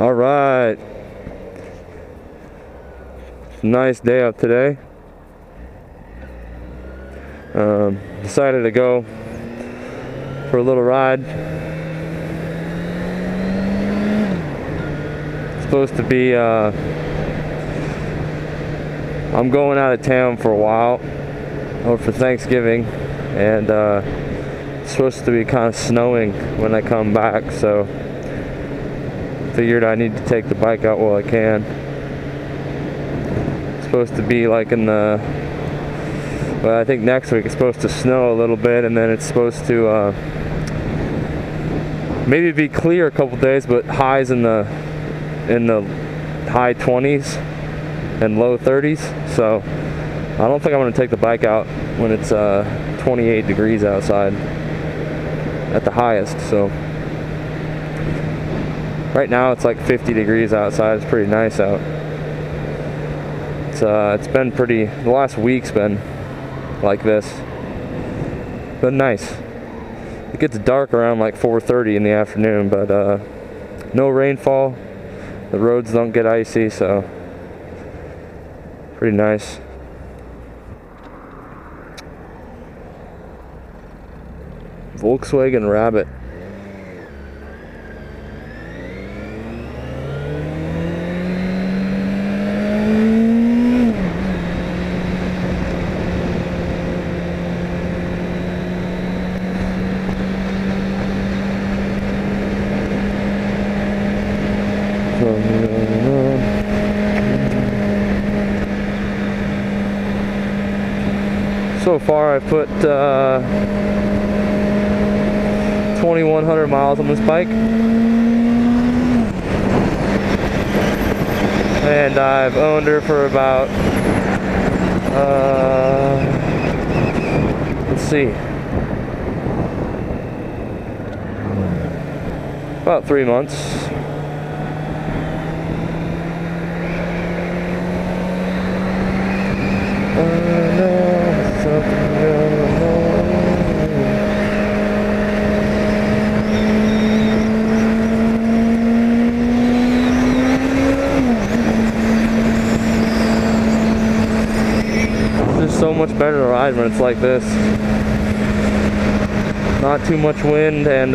All right. Nice day out today. Decided to go for a little ride. It's supposed to be, I'm going out of town for a while, or for Thanksgiving, and it's supposed to be kind of snowing when I come back, so figured I need to take the bike out while I can. It's supposed to be like in the, well, I think next week it's supposed to snow a little bit, and then it's supposed to maybe be clear a couple days, but highs in the high 20s and low 30s. So I don't think I'm going to take the bike out when it's 28 degrees outside at the highest. So right now it's like 50 degrees outside. It's pretty nice out. It's been pretty, the last week's been like this, but nice. It gets dark around like 4:30 in the afternoon, but no rainfall. The roads don't get icy, so pretty nice. Volkswagen Rabbit. So far I've put 2,100 miles on this bike, and I've owned her for about let's see, about 3 months. So much better to ride when it's like this. Not too much wind and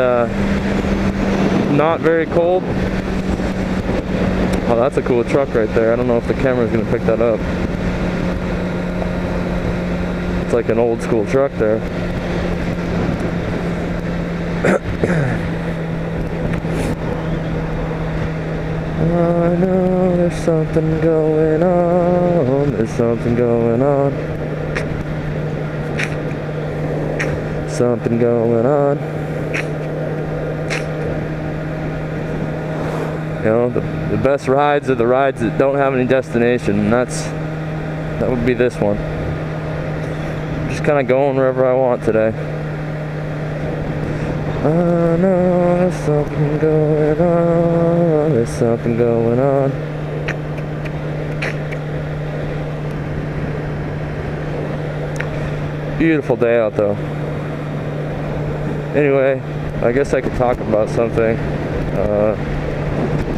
not very cold. Oh, that's a cool truck right there. I don't know if the camera's gonna pick that up. It's like an old school truck there. I know there's something going on. There's something going on. Something going on. You know, the best rides are the rides that don't have any destination, and that would be this one. Just kind of going wherever I want today. I know there's something going on. There's something going on. Beautiful day out though. Anyway, I guess I could talk about something. I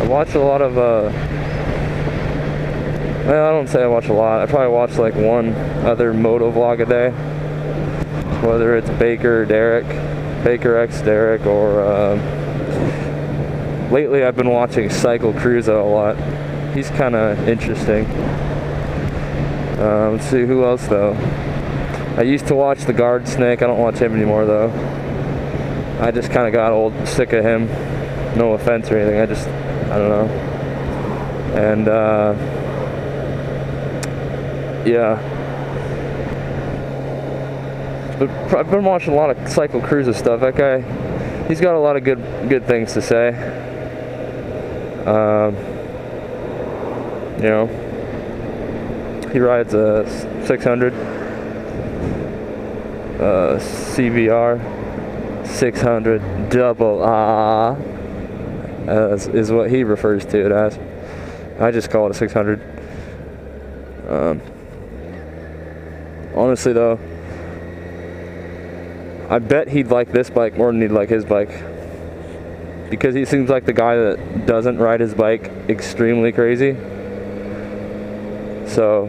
watch a lot of, well, I don't say I watch a lot. I probably watch like one other moto vlog a day. Whether it's Baker or Derek, Baker x Derek, or lately I've been watching Cycle Cruza a lot. He's kind of interesting. Let's see, who else though? I used to watch the Guard Snake. I don't watch him anymore though. I just kind of got sick of him. No offense or anything. I don't know. And yeah. But I've been watching a lot of Cycle Cruza stuff. That guy, he's got a lot of good things to say. You know, he rides a 600 CVR 600 double R, is what he refers to it as. I just call it a 600. Honestly though, I bet he'd like this bike more than he'd like his bike. because he seems like the guy that doesn't ride his bike extremely crazy. So,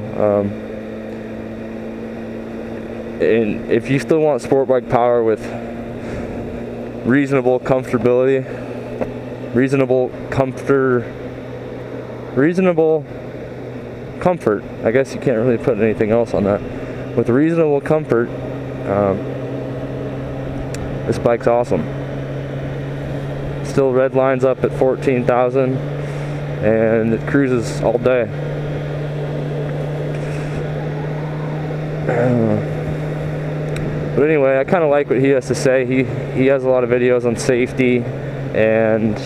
and if you still want sport bike power with reasonable comfortability, reasonable comfort, I guess you can't really put anything else on that. With reasonable comfort, this bike's awesome. Still red lines up at 14,000, and it cruises all day. But anyway, I kind of like what he has to say. He has a lot of videos on safety and,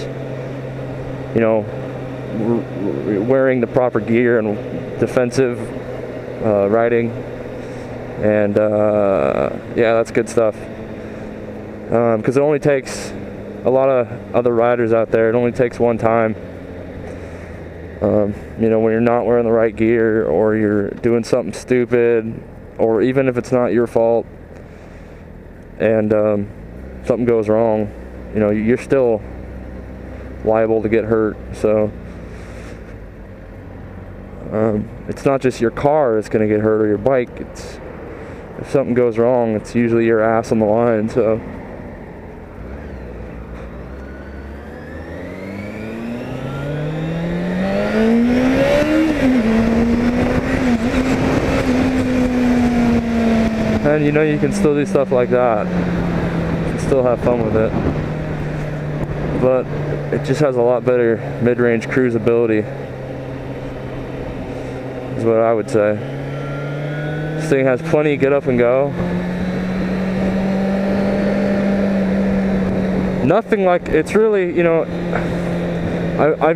you know, wearing the proper gear and defensive riding, and yeah, that's good stuff. Because it only takes a lot of other riders out there. It only takes one time. You know, when you're not wearing the right gear, or you're doing something stupid, or even if it's not your fault, and something goes wrong, you know, you're still liable to get hurt. So it's not just your car that's going to get hurt, or your bike. It's, if something goes wrong, it's usually your ass on the line. So and you know, you can still do stuff like that. You can still have fun with it. But it just has a lot better mid-range cruisability, is what I would say. This thing has plenty get up and go. Nothing like, it's really, you know, I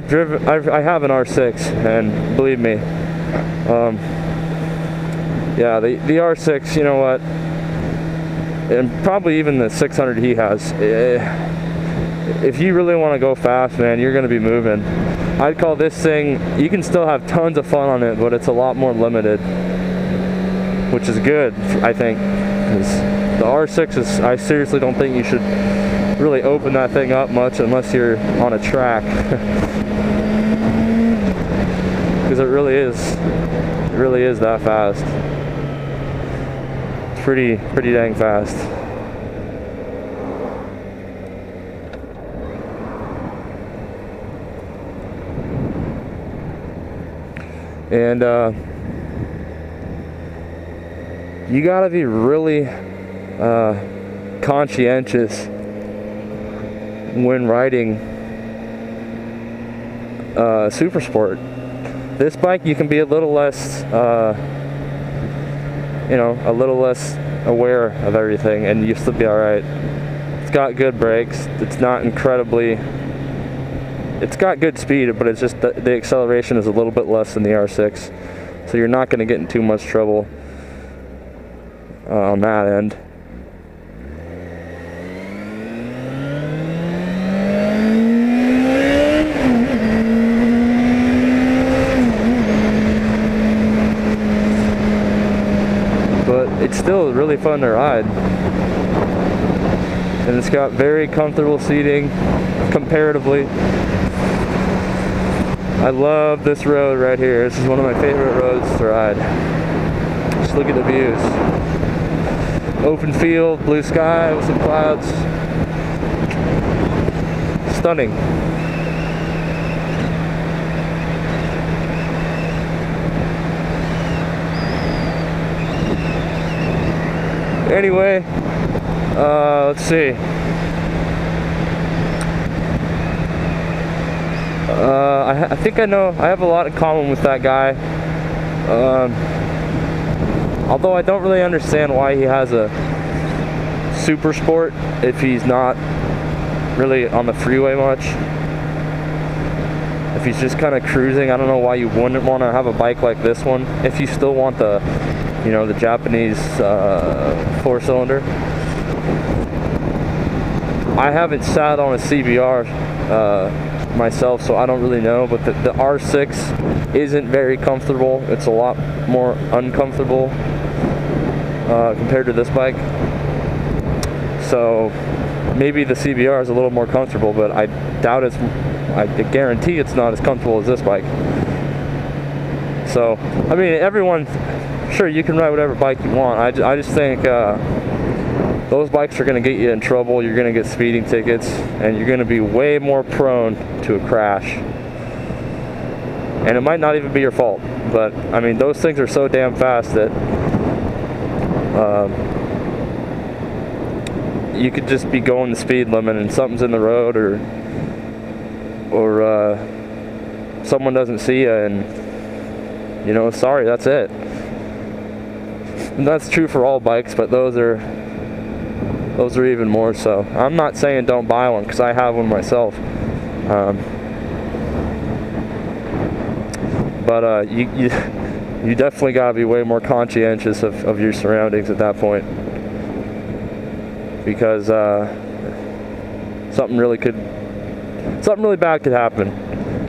have an R6, and believe me, yeah, the R6, you know what, and probably even the 600 he has, if you really want to go fast, man, you're going to be moving. I'd call this thing, you can still have tons of fun on it, but it's a lot more limited, which is good, I think, because the R6 is, I seriously don't think you should really open that thing up much unless you're on a track. Because it really is that fast. It's pretty dang fast. And you gotta be really conscientious when riding Supersport. This bike, you can be a little less, you know, a little less aware of everything, and you still be all right. It's got good brakes. It's not incredibly. It's got good speed, but it's just the acceleration is a little bit less than the R6, so you're not going to get in too much trouble on that end. But it's still really fun to ride, and it's got very comfortable seating comparatively. I love this road right here. This is one of my favorite roads to ride. Just look at the views. Open field, blue sky with some clouds. Stunning. Anyway, let's see. I think I know, I have a lot in common with that guy. Although I don't really understand why he has a Supersport if he's not really on the freeway much. If he's just kind of cruising, I don't know why you wouldn't want to have a bike like this one. If you still want the, you know, the Japanese 4-cylinder. I haven't sat on a CBR myself, so I don't really know, but the R6 isn't very comfortable. It's a lot more uncomfortable compared to this bike. So maybe the CBR is a little more comfortable, but I doubt it's, I guarantee it's not as comfortable as this bike. So, I mean, everyone, sure, you can ride whatever bike you want. I just think those bikes are going to get you in trouble. You're going to get speeding tickets, and you're going to be way more prone to a crash. And it might not even be your fault, but I mean, those things are so damn fast that you could just be going the speed limit and something's in the road, or someone doesn't see you, and you know, sorry, that's it. And that's true for all bikes, but those are even more so. I'm not saying don't buy one, because I have one myself. But you definitely gotta be way more conscientious of your surroundings at that point, because something really bad could happen.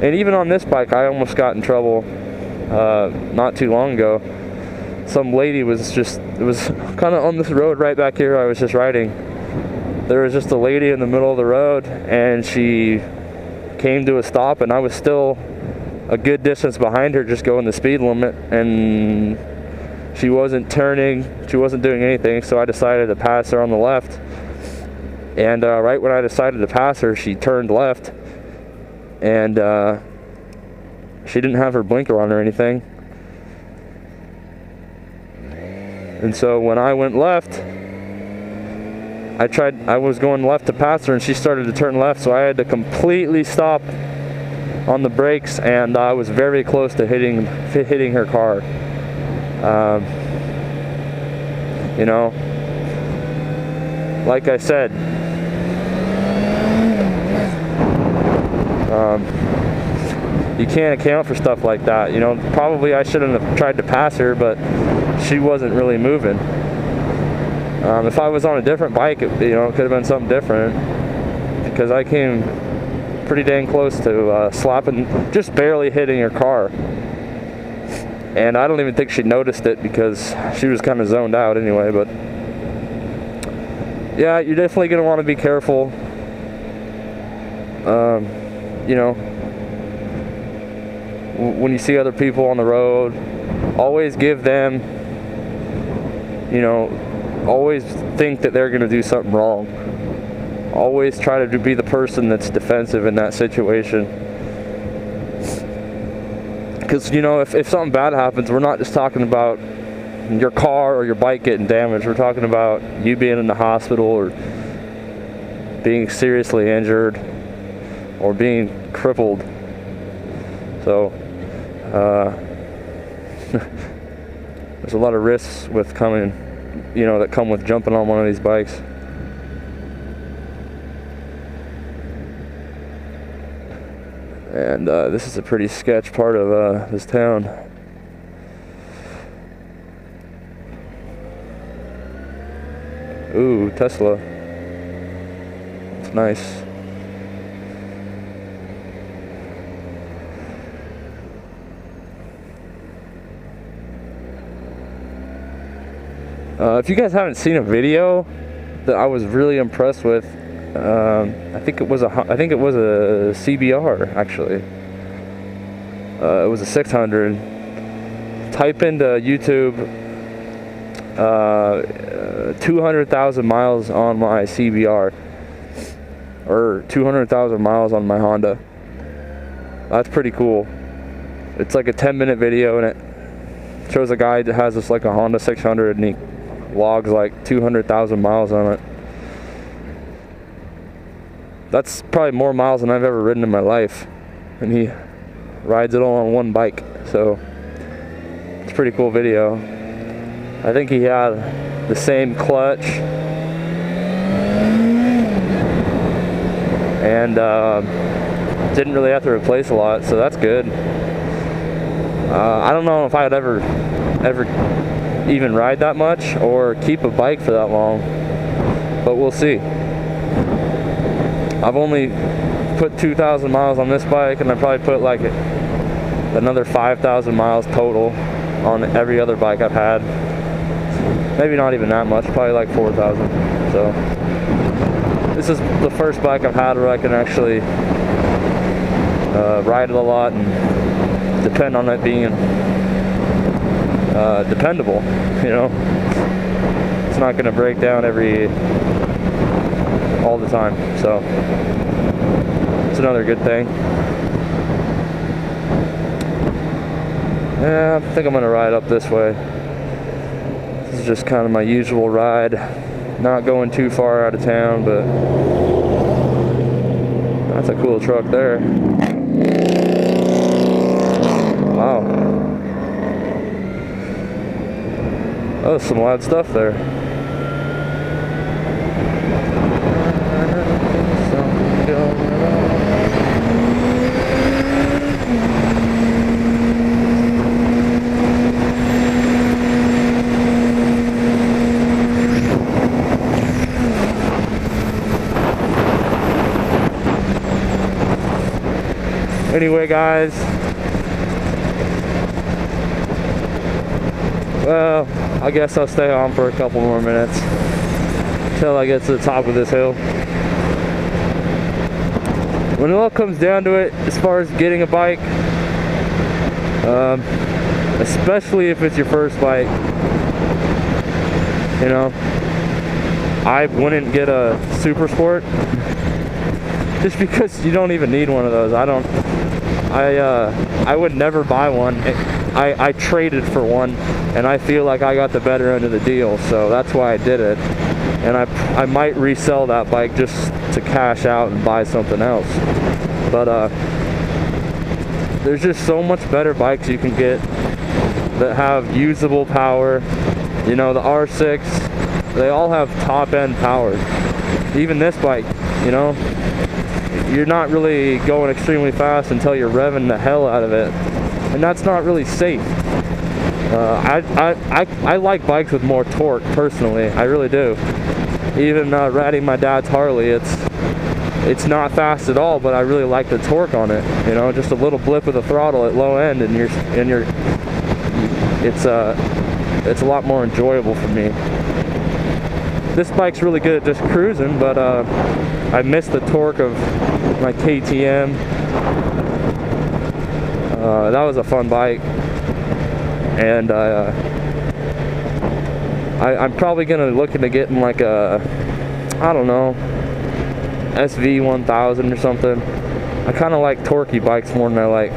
And even on this bike, I almost got in trouble not too long ago. Some lady was it was kind of on this road right back here I was just riding. There was just a lady in the middle of the road, and she came to a stop, and I was still a good distance behind her, just going the speed limit, and she wasn't turning, she wasn't doing anything, so I decided to pass her on the left. And right when I decided to pass her, she turned left, and she didn't have her blinker on or anything. And so when I went left, I was going left to pass her, and she started to turn left, so I had to completely stop on the brakes, and I was very close to hitting her car. You know, like I said, you can't account for stuff like that. You know, probably I shouldn't have tried to pass her, but she wasn't really moving. If I was on a different bike, it could have been something different, because I came pretty dang close to slapping, just barely hitting her car. And I don't even think she noticed it, because she was kind of zoned out anyway. But yeah, you're definitely going to want to be careful. You know, when you see other people on the road, always give them, always think that they're going to do something wrong. Always try to be the person that's defensive in that situation. Because, if something bad happens, we're not just talking about your car or your bike getting damaged. We're talking about you being in the hospital, or being seriously injured, or being crippled. So, there's a lot of risks with that come with jumping on one of these bikes. And this is a pretty sketch part of this town. Ooh, Tesla. It's nice. If you guys haven't seen a video that I was really impressed with, I think it was a CBR actually. It was a 600. Type into YouTube 200,000 miles on my CBR, or 200,000 miles on my Honda. That's pretty cool. It's like a 10-minute video, and it shows a guy that has this like a Honda 600, and he logs like 200,000 miles on it. That's probably more miles than I've ever ridden in my life, and he rides it all on one bike. So it's a pretty cool video. I think he had the same clutch, and didn't really have to replace a lot, so that's good. I don't know if I'd ever even ride that much or keep a bike for that long, but we'll see. I've only put 2,000 miles on this bike, and I probably put like another 5,000 miles total on every other bike I've had. Maybe not even that much, probably like 4,000. So this is the first bike I've had where I can actually ride it a lot and depend on it being dependable, you know. It's not going to break down all the time, so it's another good thing. Yeah, I think I'm going to ride up this way. This is just kind of my usual ride. Not going too far out of town, but that's a cool truck there. Wow. Oh, some loud stuff there. Anyway, guys, well, I guess I'll stay on for a couple more minutes until I get to the top of this hill. When it all comes down to it, as far as getting a bike, especially if it's your first bike, you know, I wouldn't get a Supersport just because you don't even need one of those. I would never buy one. I traded for one, and I feel like I got the better end of the deal, so that's why I did it. And I might resell that bike just to cash out and buy something else. But there's just so much better bikes you can get that have usable power. You know, the R6, they all have top end power. Even this bike, you know, you're not really going extremely fast until you're revving the hell out of it, and that's not really safe. I like bikes with more torque personally. I really do. Even riding my dad's Harley, it's not fast at all, but I really like the torque on it. You know, just a little blip of the throttle at low end, and it's a lot more enjoyable for me. This bike's really good at just cruising, but I miss the torque of my KTM. That was a fun bike, and I'm probably gonna look into getting like a, I don't know, SV 1000 or something. I kind of like torquey bikes more than I like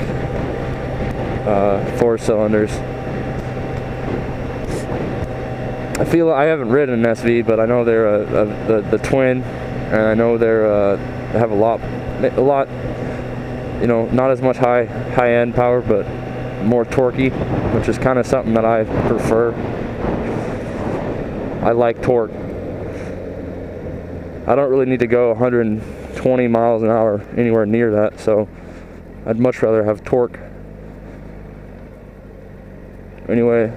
4 cylinders. I feel I haven't ridden an SV, but I know they're the twin, and I know they have a lot, you know, not as much high-end power, but more torquey, which is kind of something that I prefer. I like torque. I don't really need to go 120 miles an hour anywhere near that, so I'd much rather have torque. Anyway,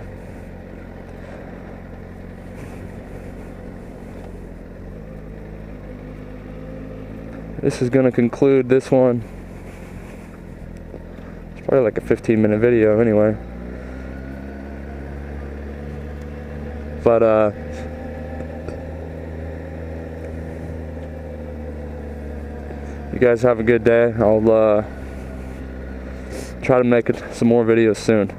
this is going to conclude this one. It's probably like a 15-minute video anyway. But you guys have a good day. I'll try to make some more videos soon.